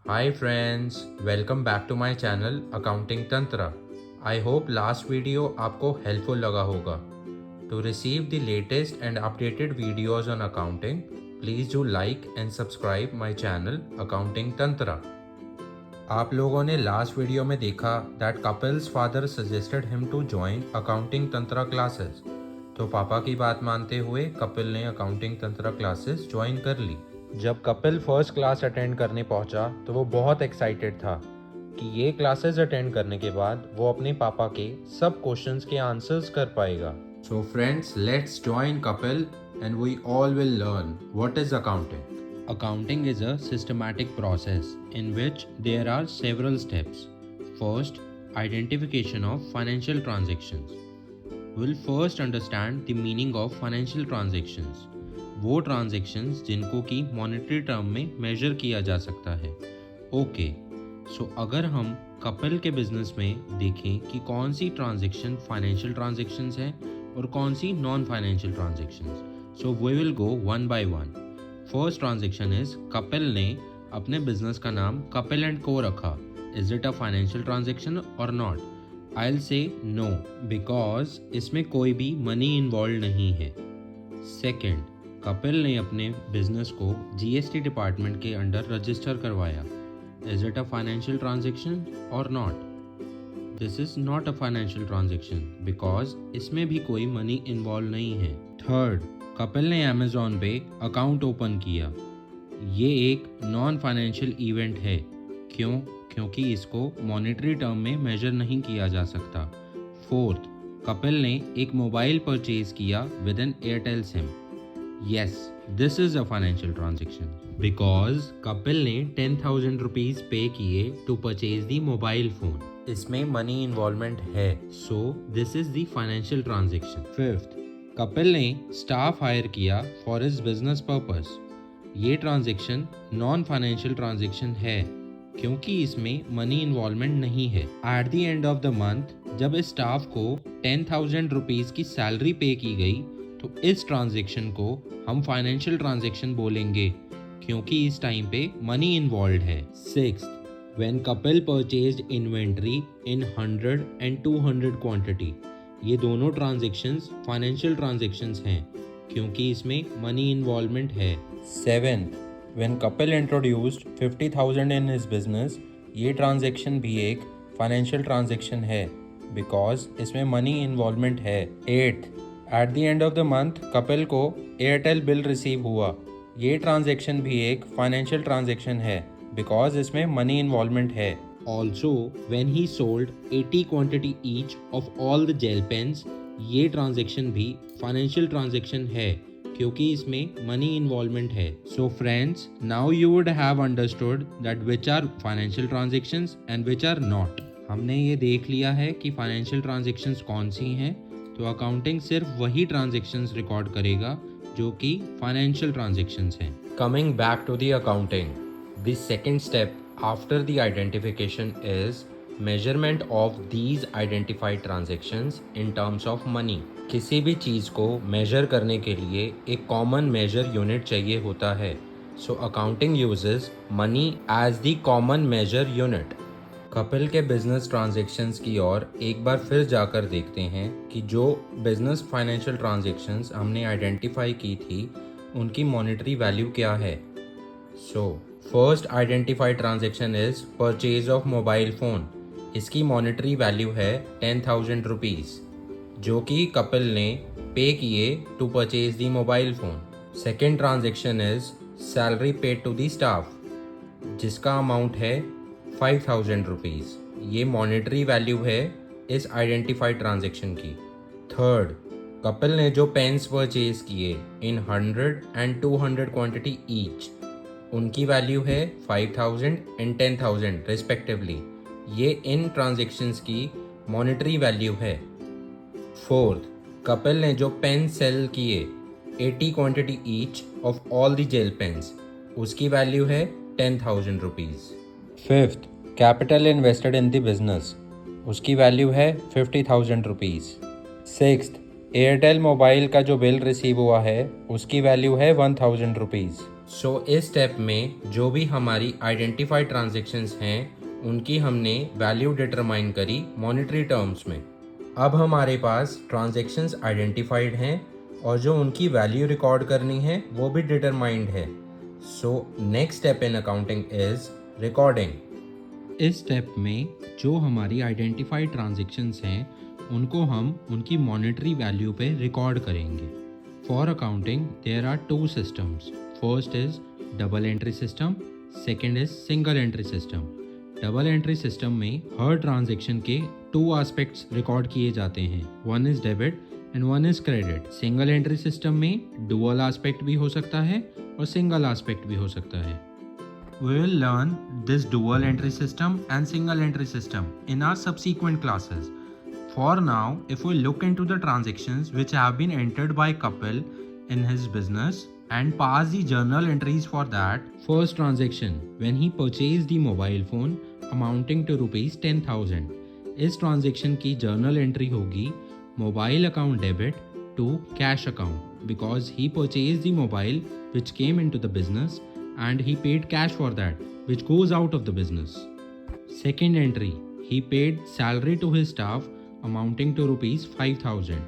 Hi friends, welcome back to my channel Accounting Tantra. I hope last video आपको helpful लगा होगा. To receive the latest and updated videos on accounting, please do like and subscribe my channel Accounting Tantra. आप लोगों ने last video में देखा that Kapil's father suggested him to join Accounting Tantra classes. तो पापा की बात मानते हुए कपिल ने अकाउंटिंग तंत्र क्लासेस ज्वाइन कर ली. जब कपिल फर्स्ट क्लास अटेंड करने पहुंचा तो वो बहुत एक्साइटेड था कि ये क्लासेस अटेंड करने के बाद वो अपने पापा के सब क्वेश्चंस के आंसर्स कर पाएगा. So friends, let's join Kapil and we all will learn what is accounting. Accounting is a systematic process in which there are several steps. First, identification of financial transactions. We'll first understand the meaning of financial transactions. वो transactions जिनको कि monetary term में major किया जा सकता है. Okay, सो अगर हम कपिल के बिजनेस में देखें कि कौन सी ट्रांजेक्शन फाइनेंशियल ट्रांजेक्शन्स हैं और कौन सी non financial transactions, so we will go one by one. First transaction is Kapil ने अपने बिजनेस का नाम कपिल एंड को रखा. Is it a financial transaction और not? I will say no, because इसमें कोई भी मनी इन्वॉल्व नहीं है. सेकेंड, कपिल ने अपने बिजनेस को जीएसटी डिपार्टमेंट के अंडर रजिस्टर करवाया. Is it a financial transaction और not? This is not a financial transaction because इसमें भी कोई मनी इन्वॉल्व नहीं है. थर्ड, कपिल ने अमेजॉन पे अकाउंट ओपन किया. ये एक नॉन फाइनेंशियल इवेंट है. क्यों? क्योंकि इसको मॉनेटरी टर्म में मेजर नहीं किया जा सकता. फोर्थ, कपिल ने एक मोबाइल परचेज किया with an Airtel sim. Yes, this is a financial transaction because Kapil ने 10,000 रुपीज पे किए to purchase the mobile phone. इसमें मनी इन्वॉल्वमेंट है, so this is the financial transaction. Fifth, Kapil ने स्टाफ हायर किया for his business purpose. ये transaction non financial transaction है क्योंकि इसमें मनी इन्वॉल्वमेंट नहीं है. At the end of the month जब इस स्टाफ को 10,000 रुपीज की सैलरी पे की गई तो इस ट्रांजेक्शन को हम फाइनेंशियल ट्रांजेक्शन बोलेंगे क्योंकि इस टाइम पे मनी इन्वॉल्व है. Sixth, when Kapil purchased inventory in 100 and 200 quantity. ये दोनों ट्रांजेक्शंस फाइनेंशियल ट्रांजेक्शंस हैं क्योंकि इसमें मनी इन्वॉल्वमेंट है. Seventh, when Kapil introduced 50,000 in his business. ये ट्रांजेक्शन भी एक फाइनेंशियल ट्रांजेक्शन है बिकॉज इसमें मनी इन्वॉल्वमेंट है. Eighth, at the end of the month Kapil को एयरटेल बिल रिसीव हुआ. ये ट्रांजेक्शन भी एक फाइनेंशियल ट्रांजेक्शन है बिकॉज इसमें मनी इन्वॉल्वमेंट है. Also when he sold 80 quantity each of all the gel pens. ये ट्रांजेक्शन भी फाइनेंशियल ट्रांजेक्शन है क्योंकि इसमें मनी इन्वॉल्वमेंट है. So friends, now you would have understood that which are financial transactions and which are not. हमने ये देख लिया है कि फाइनेंशियल ट्रांजेक्शंस कौन सी हैं. तो अकाउंटिंग सिर्फ वही ट्रांजेक्शन्स रिकॉर्ड करेगा जो कि फाइनेंशियल ट्रांजेक्शन्स हैं. Coming back to the accounting, the second step after the identification is measurement of these identified transactions in terms of money. किसी भी चीज़ को मेजर करने के लिए एक कॉमन मेजर यूनिट चाहिए होता है. So accounting uses money as the common measure unit. Kapil के बिजनेस ट्रांजैक्शंस की ओर एक बार फिर जाकर देखते हैं कि जो बिजनेस फाइनेंशियल ट्रांजैक्शंस हमने आइडेंटिफाई की थी उनकी मॉनेटरी वैल्यू क्या है. So first identified transaction is purchase of mobile phone. इसकी मॉनेटरी वैल्यू है 10,000 रुपीज़ जो कि कपिल ने पे किए to purchase the mobile phone. Second transaction is salary paid to the staff जिसका अमाउंट है 5,000 रुपीज़. ये मॉनेटरी वैल्यू है इस आइडेंटिफाइड ट्रांजेक्शन की. थर्ड, कपिल ने जो पेन्स परचेज किए इन 100 एंड 200 क्वांटिटी ईच, उनकी वैल्यू है 5,000 एंड 10,000 रिस्पेक्टिवली. ये इन ट्रांजेक्शन्स की मॉनेटरी वैल्यू है. फोर्थ, कपिल ने जो पेन सेल किए 80 quantity each of all the gel pens, उसकी वैल्यू है 10,000 rupees. Fifth, capital invested in the business, उसकी वैल्यू है 50,000 रुपीज़. सिक्स्थ, एयरटेल मोबाइल का जो बिल रिसीव हुआ है उसकी वैल्यू है 1,000 रुपीज़. सो इस स्टेप में जो भी हमारी आइडेंटिफाइड ट्रांजैक्शंस हैं उनकी हमने वैल्यू डिटरमाइन करी मॉनेटरी टर्म्स में। अब हमारे पास ट्रांजैक्शंस आइडेंटिफाइड हैं और जो उनकी वैल्यू रिकॉर्ड करनी है वो भी डिटरमाइंड है। So next step in accounting is recording. इस स्टेप में जो हमारी आइडेंटिफाइड ट्रांजैक्शंस हैं उनको हम उनकी मॉनेटरी वैल्यू पे रिकॉर्ड करेंगे। For accounting there are two systems. First is double entry system, second is single entry system. Double entry system में हर ट्रांजैक्शन के टू एस्पेक्ट्स रिकॉर्ड किए जाते हैं, one is debit and one is credit. Single entry system में dual aspect भी हो सकता है और सिंगल एस्पेक्ट भी हो सकता है। We will learn this dual entry system and single entry system in our subsequent classes. For now, if we look into the transactions which have been entered by Kapil in his business and pass the journal entries for that. First transaction, when he purchased the mobile phone amounting to rupees 10,000. इस transaction की journal entry होगी mobile account debit to cash account because he purchased the mobile which came into the business and he paid cash for that, which goes out of the business. Second entry, he paid salary to his staff amounting to rupees 5,000.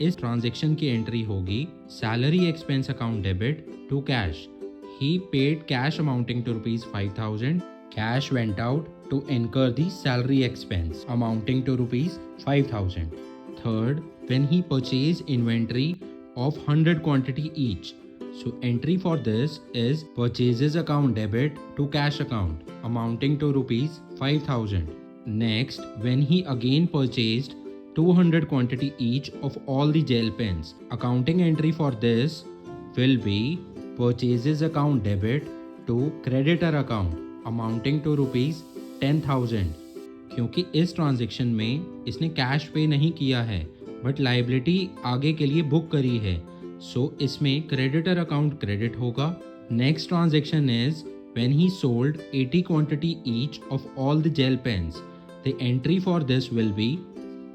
इस transaction की entry होगी salary expense account debit to cash. He paid cash amounting to rupees 5,000. Cash went out to incur the salary expense amounting to rupees 5,000. Third, when he purchased inventory of 100 quantity each. So entry for this is purchases account debit to cash account amounting to rupees 5,000. Next, when he again purchased 200 quantity each of all the gel pens, accounting entry for this will be purchases account debit to creditor account amounting to rupees 10,000. क्योंकि इस transaction में इसने cash पे नहीं किया है but liability आगे के लिए बुक करी है, सो इसमें क्रेडिटर अकाउंट क्रेडिट होगा. Next transaction is when he sold 80 quantity each of all the gel pens. The entry for this will be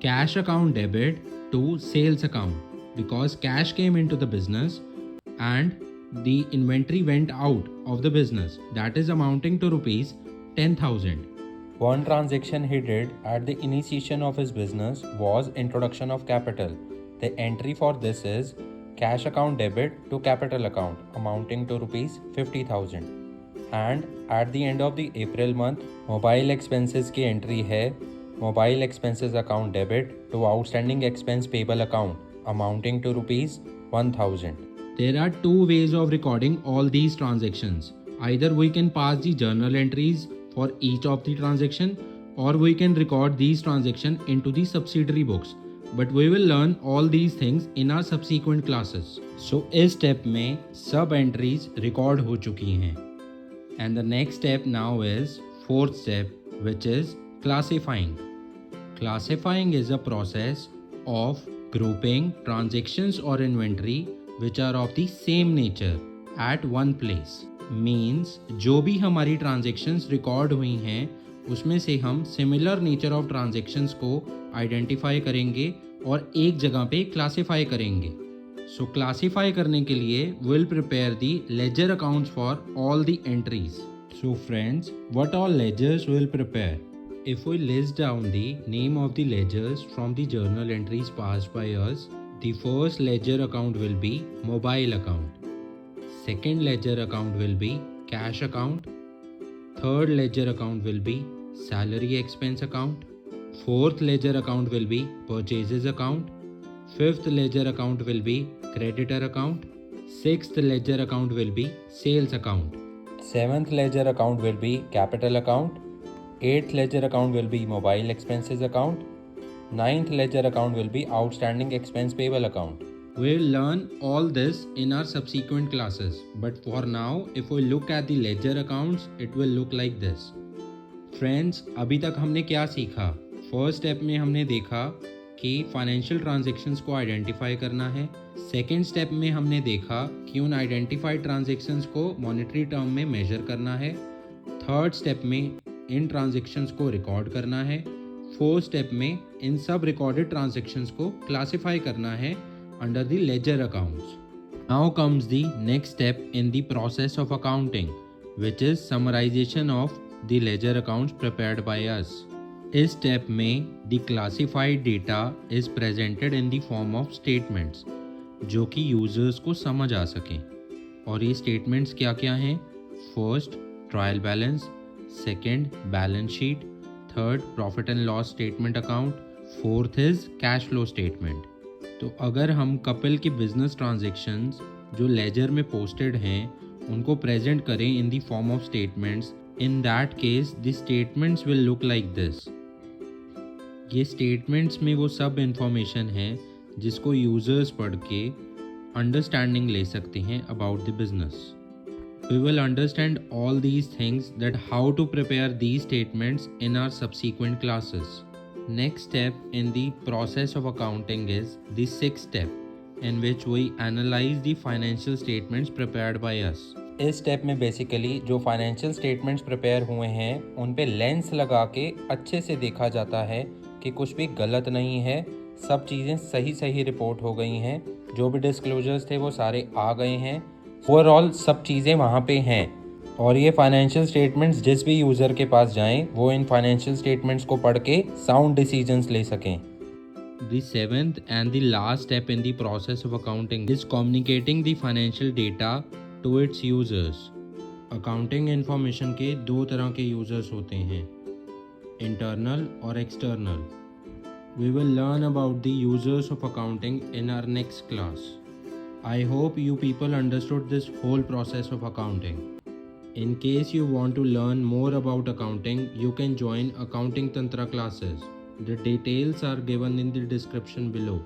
cash account debit to sales account because cash came into the business and the inventory went out of the business, that is amounting to rupees 10,000. One transaction he did at the initiation of his business was introduction of capital. The entry for this is cash account debit to capital account amounting to rupees 50,000. And at the end of the April month, mobile expenses की entry है mobile expenses account debit to outstanding expense payable account amounting to rupees 1,000. There are two ways of recording all these transactions. Either we can pass the journal entries for each of the transaction or we can record these transactions into the subsidiary books. But we will learn all these things in our subsequent classes. So इस step में सब entries record हो चुकी हैं. And the next step now is fourth step, which is classifying. Classifying is a process of grouping transactions or inventory which are of the same nature at one place. Means जो भी हमारी transactions record हुई हैं उसमें से हम similar nature of transactions को identify करेंगे और एक जगह पे क्लासीफाई करेंगे. सो क्लासीफाई करने के लिए will prepare the ledger accounts for all the entries. So friends, what all ledgers will prepare? If we list down the name of the ledgers from the journal entries passed by us, the first ledger account will be mobile account. Second ledger account will be cash account. Third ledger account will be salary expense account. Fourth ledger account will be purchases account. Fifth ledger account will be creditor account. Sixth ledger account will be sales account. Seventh ledger account will be capital account. Eighth ledger account will be mobile expenses account. Ninth ledger account will be outstanding expense payable account. We will learn all this in our subsequent classes, but for now, if we look at the ledger accounts, it will look like this. Friends, अभी तक हमने क्या सीखा? First step में हमने देखा कि financial transactions को आइडेंटिफाई करना है. सेकेंड स्टेप में हमने देखा कि उन आइडेंटिफाइड ट्रांजैक्शंस को मॉनेटरी टर्म में मेजर करना है. थर्ड स्टेप में इन ट्रांजैक्शंस को रिकॉर्ड करना है. फोर्थ स्टेप में इन सब रिकॉर्डेड ट्रांजैक्शंस को क्लासीफाई करना है under the ledger accounts. Now comes the next step in the process of accounting, which is summarization of the ledger accounts prepared by us. इस step में the classified data is presented in the form of statements, जो कि users को समझ आ सकें. और ये statements क्या क्या हैं? First, trial balance. Second, balance sheet. Third, profit and loss statement account. Fourth is cash flow statement. तो अगर हम कपिल की बिजनेस ट्रांजैक्शंस जो लेजर में पोस्टेड हैं उनको प्रेजेंट करें in the form of statements, in that case the statements will look like this. ये स्टेटमेंट्स में वो सब इंफॉर्मेशन है जिसको यूजर्स पढ़ के अंडरस्टैंडिंग ले सकते हैं about the business. We will understand all these things that how to prepare these statements in our subsequent classes. Next step in the process of accounting is the sixth step, in which we analyze the financial statements prepared by us. इस step में basically जो financial statements prepare हुए हैं उन पे lens लगा के अच्छे से देखा जाता है कि कुछ भी गलत नहीं है, सब चीज़ें सही सही रिपोर्ट हो गई हैं, जो भी डिस्क्लोजर्स थे वो सारे आ गए हैं, ओवरऑल सब चीज़ें वहाँ पे हैं. और ये फाइनेंशियल स्टेटमेंट्स जिस भी यूज़र के पास जाएं वो इन फाइनेंशियल स्टेटमेंट्स को पढ़ के साउंड डिसीजंस ले सकें. The seventh and the last step in the process of accounting is communicating the financial data to its users. Accounting information के दो तरह के यूज़र्स होते हैं, इंटरनल और external. We will learn about the users of accounting in our next class. I hope you people understood this whole process of accounting. In case you want to learn more about accounting, you can join Accounting Tantra classes. The details are given in the description below.